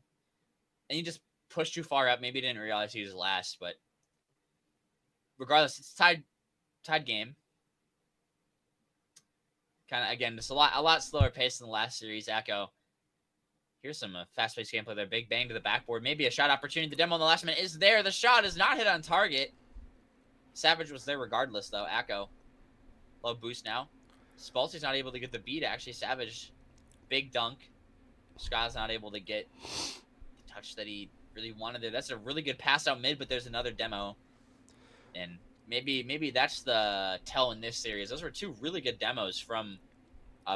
S2: and he just pushed too far up. Maybe he didn't realize he was last, but regardless, it's tied game. Kind of, again, just a lot slower pace than the last series. Akko. Here's some fast-paced gameplay there. Big bang to the backboard. Maybe a shot opportunity. The demo in the last minute is there. The shot is not hit on target. Savage was there regardless, though. Akko. Low boost now. Spalty's not able to get the beat, actually. Savage. Big dunk. Scott's not able to get the touch that he really wanted there. That's a really good pass out mid, but there's another demo. And maybe that's the tell in this series. Those were two really good demos from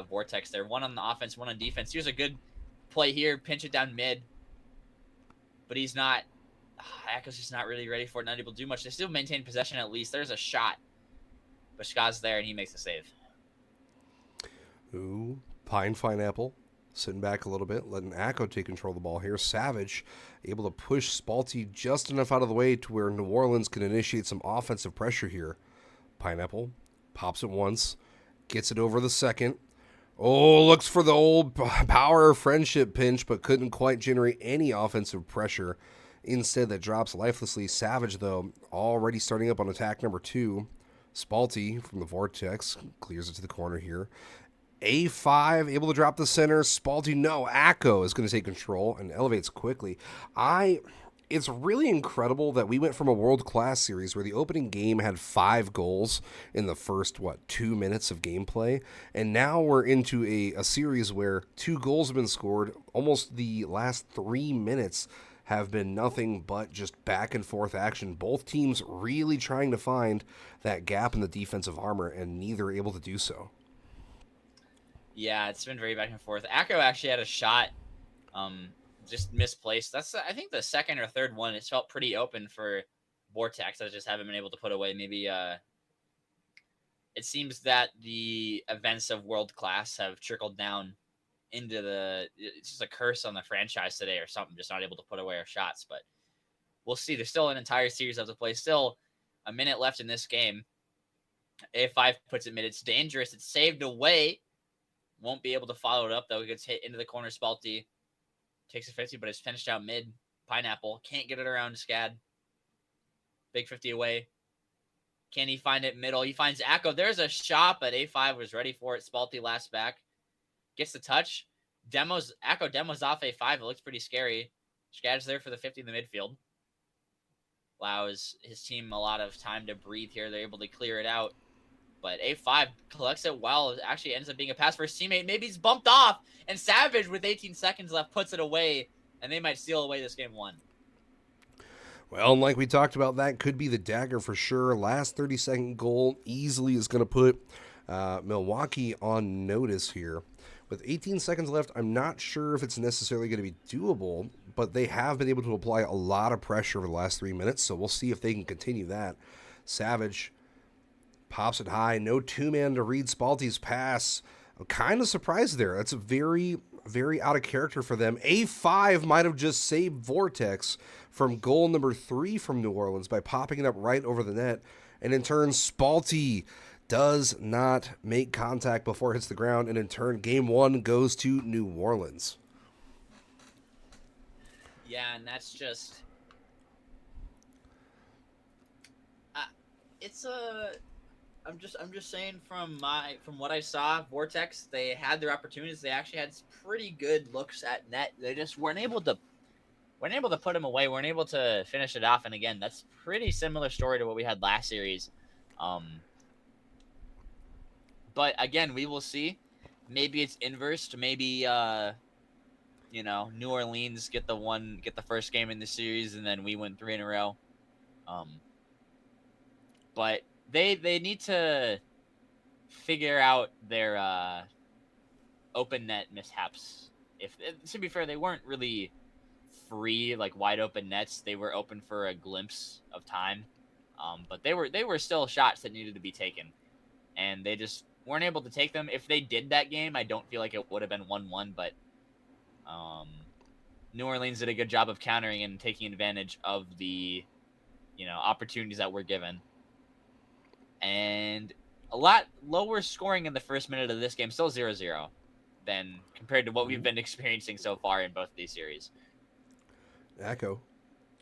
S2: Vortex there. One on the offense, one on defense. Here's a good play here. Pinch it down mid. But he's not. Echo's just not really ready for it. Not able to do much. They still maintain possession at least. There's a shot. But Scott's there, and he makes a save.
S1: Ooh, Pineapple sitting back a little bit, letting Acco take control of the ball here. Savage able to push Spalty just enough out of the way to where New Orleans can initiate some offensive pressure here. Pineapple pops it once, gets it over the second. Oh, looks for the old power friendship pinch, but couldn't quite generate any offensive pressure. Instead, that drops lifelessly. Savage, though, already starting up on attack number 2. Spalty from the Vortex clears it to the corner here. A5 able to drop the center. Spalty, no. Acco is going to take control and elevates quickly. It's really incredible that we went from a world-class series where the opening game had 5 goals in the first, 2 minutes of gameplay, and now we're into a series where 2 goals have been scored. Almost the last 3 minutes have been nothing but just back and forth action. Both teams really trying to find that gap in the defensive armor, and neither able to do so.
S2: Yeah, it's been very back and forth. Acco actually had a shot, just misplaced. That's I think the second or third one. It's felt pretty open for Vortex. I just haven't been able to put away. Maybe it seems that the events of world class have trickled down into it's just a curse on the franchise today or something. Just not able to put away our shots, but we'll see. There's still an entire series of the play. Still a minute left in this game. A5 puts it mid. It's dangerous. It's saved away. Won't be able to follow it up, though. He gets hit into the corner. Spalty takes a 50, but it's finished out mid. Pineapple can't get it around Scad. Big 50 away. Can he find it middle? He finds Acco. There's a shot, but A5 was ready for it. Spalty last back. Gets the touch. Acco demos off A5. It looks pretty scary. Scad's there for the 50 in the midfield. Allows his team a lot of time to breathe here. They're able to clear it out. But A5 collects it well. It actually ends up being a pass for his teammate. Maybe he's bumped off. And Savage, with 18 seconds left, puts it away. And they might steal away this game 1.
S1: Well, like we talked about, that could be the dagger for sure. Last 30-second goal easily is going to put Milwaukee on notice here. With 18 seconds left, I'm not sure if it's necessarily going to be doable, but they have been able to apply a lot of pressure over the last 3 minutes, so we'll see if they can continue that. Savage pops it high. No two-man to read Spalty's pass. I'm kind of surprised there. That's a very, very out of character for them. A5 might have just saved Vortex from goal number 3 from New Orleans by popping it up right over the net. And in turn, Spalty does not make contact before it hits the ground. And in turn, game 1 goes to New Orleans.
S2: Yeah, and that's just... it's a... I'm just saying from what I saw, Vortex, they had their opportunities. They actually had pretty good looks at net. They just weren't able to put them away. Weren't able to finish it off. And again, that's pretty similar story to what we had last series. But again, we will see. Maybe it's inverse. Maybe New Orleans get the first game in the series, and then we win 3 in a row. But they need to figure out their open net mishaps. If to be fair, they weren't really free, like wide open nets. They were open for a glimpse of time, but they were still shots that needed to be taken, and they just weren't able to take them. If they did that game, I don't feel like it would have been 1-1. But New Orleans did a good job of countering and taking advantage of the opportunities that were given. And a lot lower scoring in the first minute of this game, still 0-0, than compared to what we've been experiencing so far in both of these series.
S1: Acco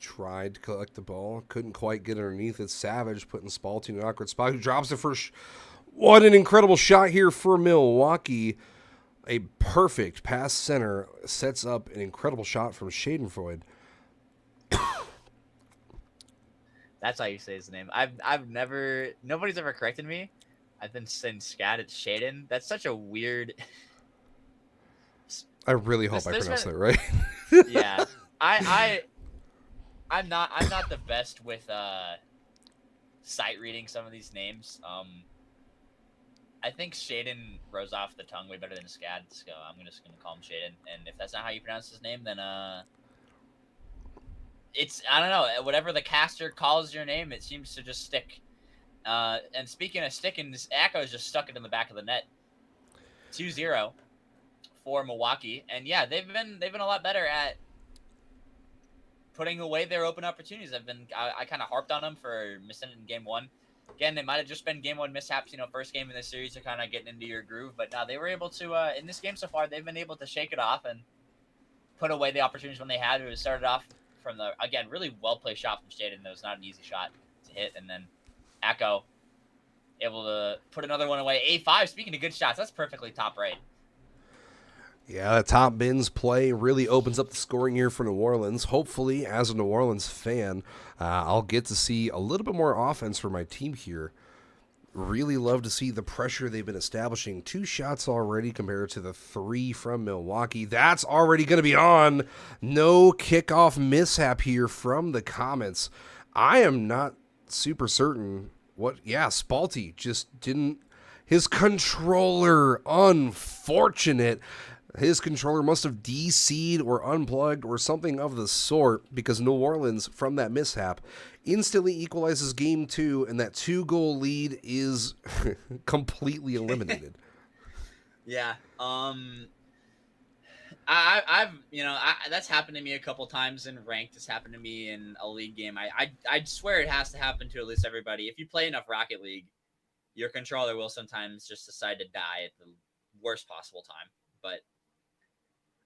S1: tried to collect the ball, couldn't quite get underneath it. Savage putting Spalty in an awkward spot, who drops it first. What an incredible shot here for Milwaukee. A perfect pass center sets up an incredible shot from Schadenfreude.
S2: That's how you say his name. Nobody's ever corrected me. I've been saying Scat, it's Shaden. That's such a weird
S1: I really hope I
S2: There's
S1: pronounced
S2: been
S1: that right.
S2: yeah. I I'm not the best with sight reading some of these names. I think Shaden rose off the tongue way better than Scad, so I'm just gonna call him Shaden. And if that's not how you pronounce his name, then it's I don't know. Whatever the caster calls your name, it seems to just stick. And speaking of sticking, this Echo's just stuck it in the back of the net. 2-0 for Milwaukee, and yeah, they've been a lot better at putting away their open opportunities. I kind of harped on them for missing it in game one. Again, they might have just been game one mishaps. First game in the series, are kind of getting into your groove, but now they were able to in this game so far. They've been able to shake it off and put away the opportunities when they had. It started off from the again really well played shot from Shaden. That was not an easy shot to hit, and then Echo able to put another one away. A5. Speaking of good shots, that's perfectly top right.
S1: Yeah, that top bins play really opens up the scoring here for New Orleans. Hopefully, as a New Orleans fan, I'll get to see a little bit more offense for my team here. Really love to see the pressure they've been establishing. 2 shots already compared to the 3 from Milwaukee. That's already going to be on. No kickoff mishap here from the Comets. I am not super certain what. Yeah, Spalti just didn't. His controller, unfortunate. His controller must have DC'd or unplugged or something of the sort because New Orleans, from that mishap, instantly equalizes game 2, and that 2-goal lead is completely eliminated.
S2: Yeah. I've that's happened to me a couple times in ranked. It's happened to me in a league game. I swear it has to happen to at least everybody. If you play enough Rocket League, your controller will sometimes just decide to die at the worst possible time. But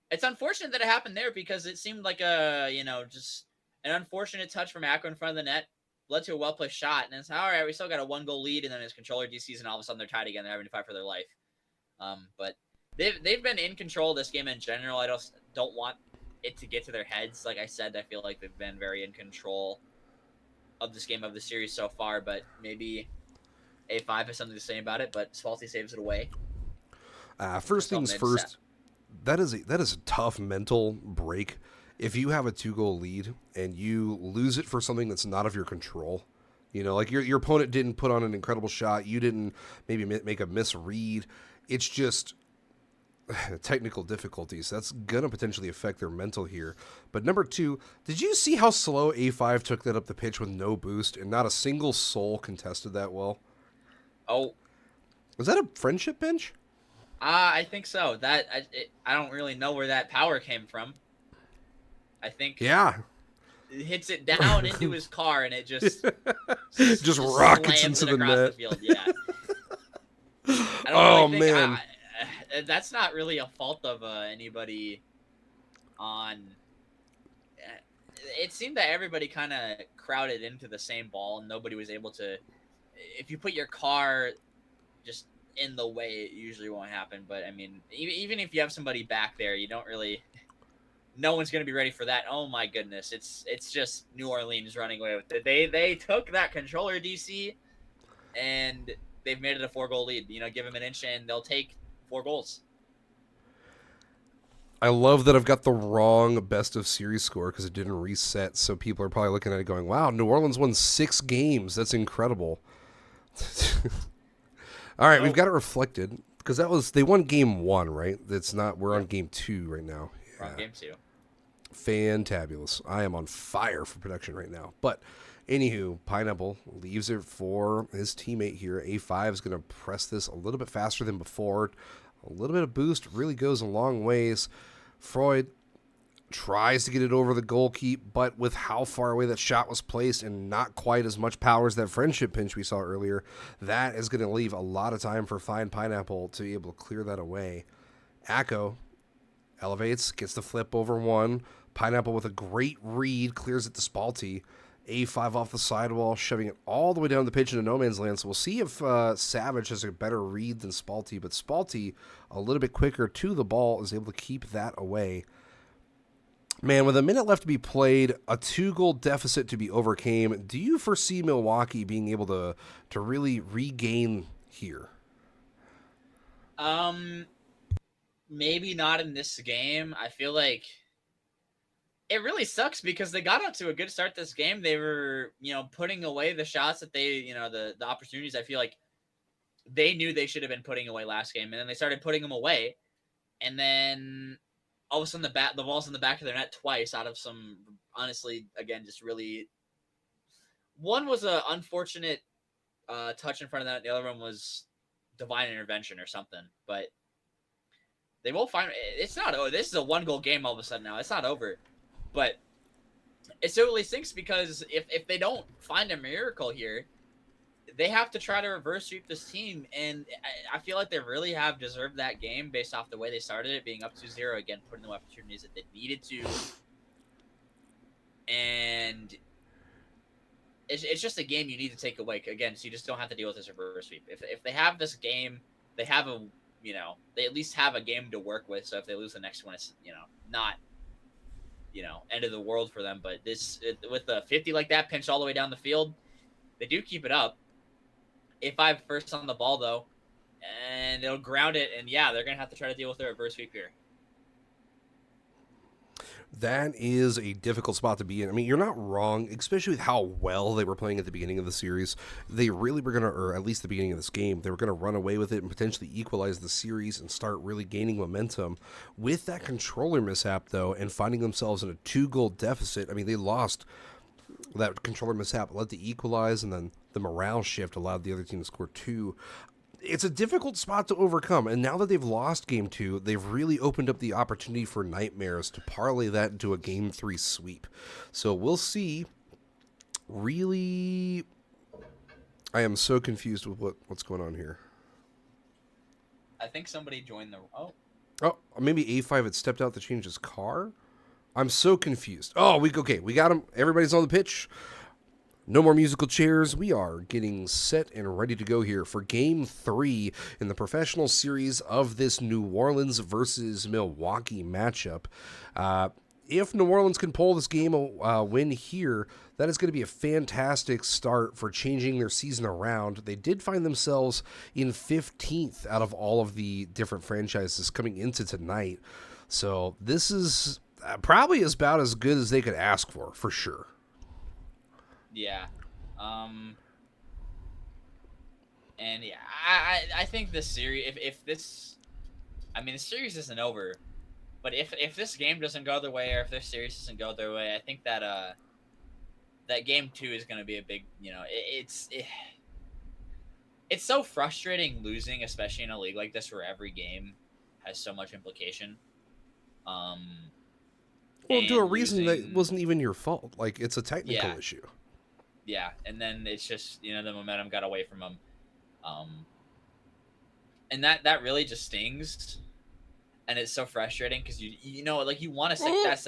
S2: it's unfortunate that it happened there because it seemed like just an unfortunate touch from Akron in front of the net led to a well placed shot, and it's all right. We still got a 1-goal lead, and then his controller DCs, and all of a sudden they're tied again. They're having to fight for their life. But they've been in control of this game in general. I don't want it to get to their heads. Like I said, I feel like they've been very in control of this game, of the series so far. But maybe A5 has something to say about it. But Spalti saves it away.
S1: First things first, that is a tough mental break. If you have a 2-goal lead and you lose it for something that's not of your control, like your opponent didn't put on an incredible shot, you didn't maybe make a misread. It's just technical difficulties. That's going to potentially affect their mental here. But number 2, did you see how slow A5 took that up the pitch with no boost and not a single soul contested that well?
S2: Oh.
S1: Was that a friendship bench?
S2: I think so. I don't really know where that power came from. I think
S1: yeah,
S2: it hits it down into his car and it just
S1: rockets into the net.
S2: The field. Yeah. I don't really think
S1: man,
S2: that's not really a fault of anybody. It seemed that everybody kind of crowded into the same ball and nobody was able to. If you put your car just in the way, it usually won't happen. But I mean, even if you have somebody back there, you don't really. No one's going to be ready for that. Oh my goodness, it's just New Orleans running away with it. They took that controller DC, and they've made it a 4-goal lead. Give them an inch and they'll take 4 goals.
S1: I love that I've got the wrong best of series score because it didn't reset. So people are probably looking at it going, "Wow, New Orleans won 6 games. That's incredible." All right, we've got it reflected because they won game 1, right? That's not. We're on game 2 right now.
S2: We're on game 2.
S1: Fantabulous. I am on fire for production right now. But anywho, Pineapple leaves it for his teammate here. A5 is going to press this a little bit faster than before. A little bit of boost really goes a long ways. Freud tries to get it over the goalkeep, but with how far away that shot was placed and not quite as much power as that friendship pinch we saw earlier, that is going to leave a lot of time for Fine Pineapple to be able to clear that away. Acco elevates, gets the flip over one. Pineapple with a great read clears it to Spalti. A5 off the sidewall, shoving it all the way down the pitch into no man's land. So we'll see if Savage has a better read than Spalti, but Spalti, a little bit quicker to the ball, is able to keep that away. Man, with a minute left to be played, a 2-goal deficit to be overcame, do you foresee Milwaukee being able to really regain here?
S2: maybe not in this game. I feel like it really sucks because they got out to a good start this game. They were, putting away the shots that they, the opportunities. I feel like they knew they should have been putting away last game, and then they started putting them away, and then all of a sudden the ball's in the back of their net twice out of some, honestly, again, just really. One was a unfortunate touch in front of that. The other one was divine intervention or something. But they will find it's not. Oh, this is a 1-goal game all of a sudden now. It's not over, but it certainly stinks because if they don't find a miracle here, they have to try to reverse sweep this team, and I feel like they really have deserved that game based off the way they started it, being up 2-0 again, putting the opportunities that they needed to, and it's just a game you need to take away again, so you just don't have to deal with this reverse sweep. If they have this game, they have they at least have a game to work with. So if they lose the next one, it's not end of the world for them. But with the 50 like that, pinched all the way down the field, they do keep it up. A5 first on the ball though, and it'll ground it, and yeah, they're gonna have to try to deal with their reverse sweep here.
S1: That is a difficult spot to be in. I mean, you're not wrong, especially with how well they were playing at the beginning of the series. They really were going to, or at least the beginning of this game, they were going to run away with it and potentially equalize the series and start really gaining momentum. With that controller mishap, though, and finding themselves in a 2-goal deficit, I mean, they lost. That controller mishap led to equalize, and then the morale shift allowed the other team to score 2. It's a difficult spot to overcome, and now that they've lost game 2, they've really opened up the opportunity for nightmares to parlay that into a game 3 sweep. So we'll see. Really, I am so confused with what's going on here.
S2: I think somebody joined the.
S1: Oh, maybe A5 had stepped out to change his car. I'm so confused. Oh, we got him. Everybody's on the pitch. No more musical chairs. We are getting set and ready to go here for Game 3 in the professional series of this New Orleans versus Milwaukee matchup. If New Orleans can pull this game win here, that is going to be a fantastic start for changing their season around. They did find themselves in 15th out of all of the different franchises coming into tonight. So this is probably about as good as they could ask for sure.
S2: Yeah. And yeah, I think this series, if this, I mean, the series isn't over, but if this game doesn't go their way, or if this series doesn't go their way, I think that that game 2 is going to be a big, it's so frustrating losing, especially in a league like this where every game has so much implication.
S1: Well, to a reason that wasn't even your fault. Like, it's a technical issue.
S2: Yeah, and then it's just, the momentum got away from them. And that really just stings. And it's so frustrating because you want to say that's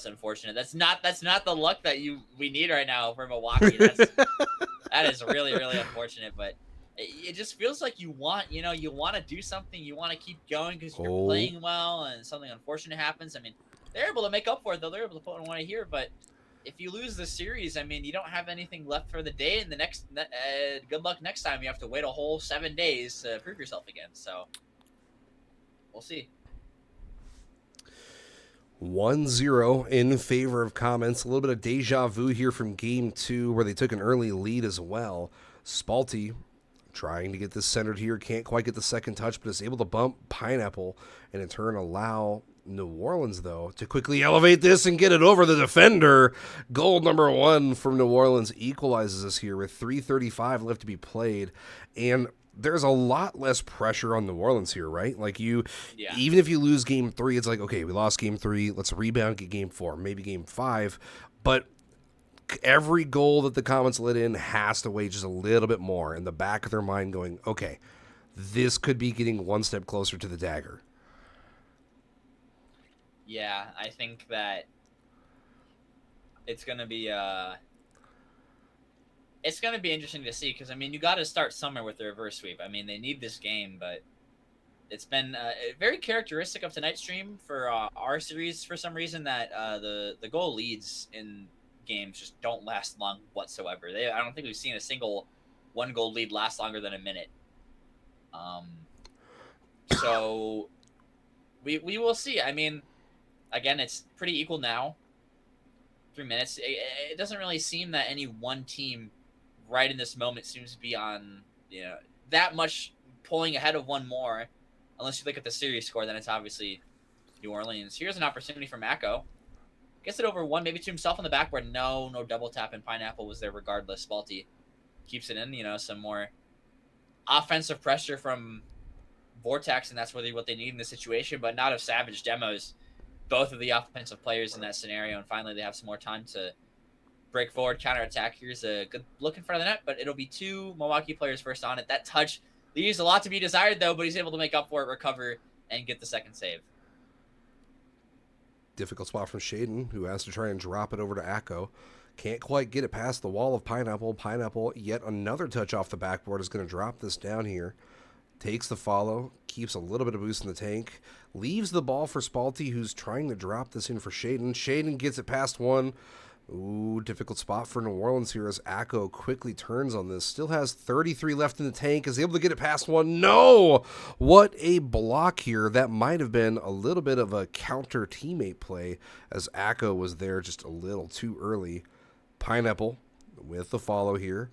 S2: unfortunate. That's not the luck that we need right now for Milwaukee. That is really, really unfortunate, but it just feels like you want to do something, you want to keep going because you're playing well, and something unfortunate happens. I mean, they're able to make up for it though. They're able to put one here, but if you lose the series, I mean, you don't have anything left for the day, and the next good luck next time. You have to wait a whole 7 days to prove yourself again. So we'll see.
S1: 1-0 in favor of Comments. A little bit of deja vu here from Game 2 where they took an early lead as well. Spalti trying to get this centered here. Can't quite get the second touch, but is able to bump Pineapple and in turn allow New Orleans, though, to quickly elevate this and get it over the defender. Goal number 1 from New Orleans equalizes us here with 3:35 left to be played. And there's a lot less pressure on New Orleans here, right? Like even if you lose game 3, it's like, okay, we lost game 3. Let's rebound, get game 4, maybe game 5. But every goal that the Comments let in has to weigh just a little bit more in the back of their mind going, okay, this could be getting one step closer to the dagger.
S2: Yeah, I think that it's going to be interesting to see because, I mean, you got to start somewhere with the reverse sweep. I mean, they need this game, but it's been very characteristic of tonight's stream for our series for some reason that the goal leads in games just don't last long whatsoever. I don't think we've seen a single 1-goal lead last longer than a minute. So we will see. I mean, again, it's pretty equal now. 3 minutes. It doesn't really seem that any one team right in this moment seems to be on that much pulling ahead of one more. Unless you look at the series score, then it's obviously New Orleans. Here's an opportunity for Mako. Gets it over one, maybe to himself on the backboard. No double tap, and Pineapple was there regardless. Spalty keeps it in. Some more offensive pressure from Vortex, and that's really what they need in this situation, but not of Savage demos both of the offensive players in that scenario, and finally they have some more time to break forward, counterattack. Here's a good look in front of the net, but it'll be two Milwaukee players first on it. That touch leaves a lot to be desired, though, but he's able to make up for it, recover, and get the second save.
S1: Difficult spot from Shaden, who has to try and drop it over to Acko. Can't quite get it past the wall of Pineapple. Pineapple, yet another touch off the backboard, is going to drop this down here. Takes the follow, keeps a little bit of boost in the tank, leaves the ball for Spalty, who's trying to drop this in for Shaden. Shaden gets it past one. Ooh, difficult spot for New Orleans here as Acko quickly turns on this. Still has 33 left in the tank. Is able to get it past one. No! What a block here. That might have been a little bit of a counter teammate play as Acko was there just a little too early. Pineapple with the follow here.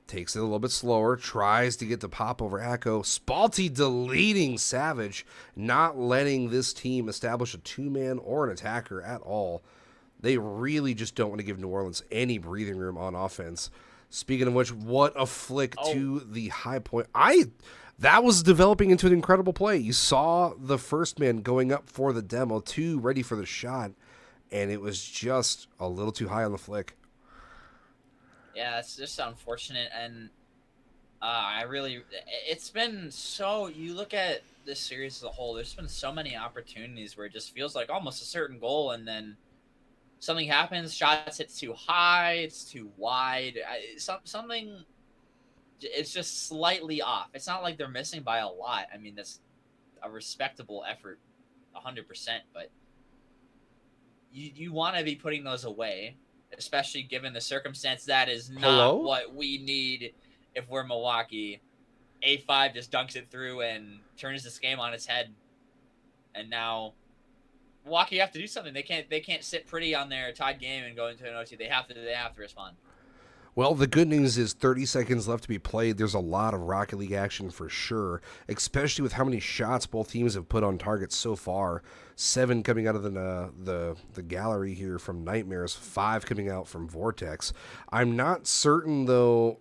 S1: Takes it a little bit slower, tries to get the pop over Acko. Spalty deleting Savage, not letting this team establish a two-man or an attacker at all. They really just don't want to give New Orleans any breathing room on offense. Speaking of which, what a flick to the high point. That was developing into an incredible play. You saw the first man going up for the demo, two ready for the shot, and it was just a little too high on the flick.
S2: Yeah, it's just unfortunate, and it's been so, you look at this series as a whole, there's been so many opportunities where it just feels like almost a certain goal, and then something happens, shots hit too high, it's too wide, something, it's just slightly off. It's not like they're missing by a lot. I mean, that's a respectable effort, 100%, but you want to be putting those away, especially given the circumstance. That is not what we need if we're Milwaukee. A5 just dunks it through and turns this game on its head. And now Milwaukee have to do something. They can't sit pretty on their tied game and go into an OT. They have to respond.
S1: Well, the good news is 30 seconds left to be played. There's a lot of Rocket League action for sure, especially with how many shots both teams have put on target so far. 7 coming out of the gallery here from Nightmares, 5 coming out from Vortex. I'm not certain, though,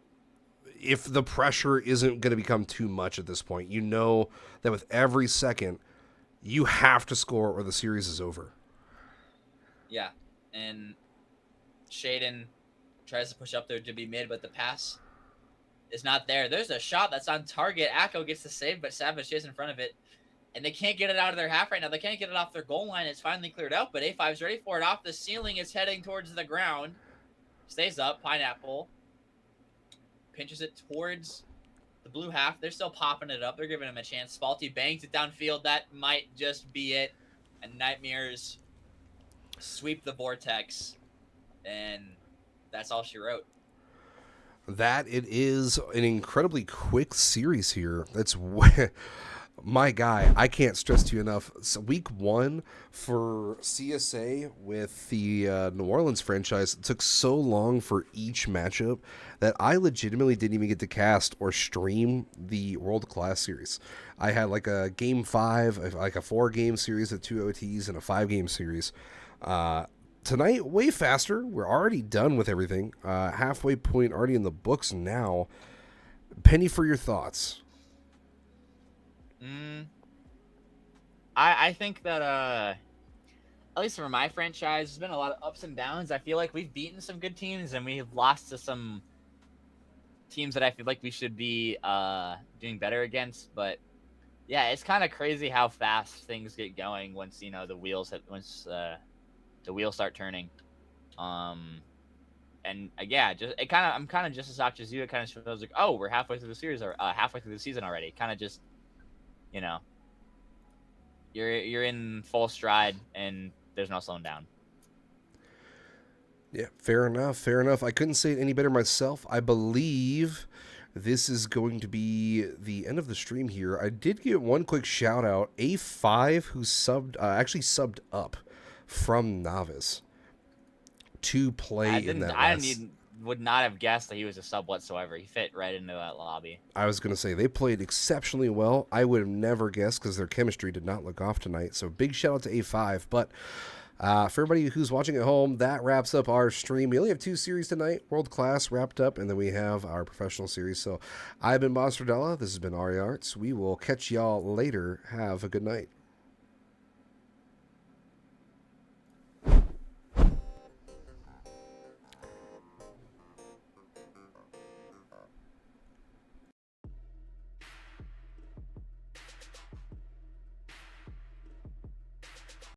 S1: if the pressure isn't going to become too much at this point. You know that with every second, you have to score or the series is over.
S2: Yeah, and Shaden tries to push up there to be mid, but the pass is not there. There's a shot that's on target. Acko gets the save, but Savage is in front of it, and they can't get it out of their half right now. They can't get it off their goal line. It's finally cleared out, but A5's ready for it. Off the ceiling, it's heading towards the ground. Stays up. Pineapple pinches it towards the blue half. They're still popping it up. They're giving him a chance. Spalty bangs it downfield. That might just be it. And Nightmares sweep the Vortex, and that's all she wrote.
S1: That it is an incredibly quick series here. That's my guy. I can't stress to you enough. So week 1 for CSA with the New Orleans franchise, it took so long for each matchup that I legitimately didn't even get to cast or stream the World Class series. I had like a game 5, like a 4-game series of 2 OTs and a 5-game series. Tonight, way faster. We're already done with everything. Halfway point already in the books now. Penny, for your thoughts.
S2: I think that at least for my franchise, there's been a lot of ups and downs. I feel like we've beaten some good teams and we've lost to some teams that I feel like we should be doing better against. But yeah, it's kind of crazy how fast things get going once the wheels the wheels start turning. And yeah, I'm kind of just as shocked as you. It kind of feels like, oh, we're halfway through the series or halfway through the season already. Kind of just, you're in full stride and there's no slowing down.
S1: Yeah, fair enough. I couldn't say it any better myself. I believe this is going to be the end of the stream here. I did get one quick shout out. A5, who actually subbed up from Novice to play in that last.
S2: Would not have guessed that he was a sub whatsoever. He fit right into that lobby.
S1: I was going to say, they played exceptionally well. I would have never guessed because their chemistry did not look off tonight. So big shout out to A5. But for everybody who's watching at home, that wraps up our stream. We only have 2 series tonight. World Class wrapped up, and then we have our professional series. So I've been Boss Radala. This has been Ari Arts. We will catch y'all later. Have a good night.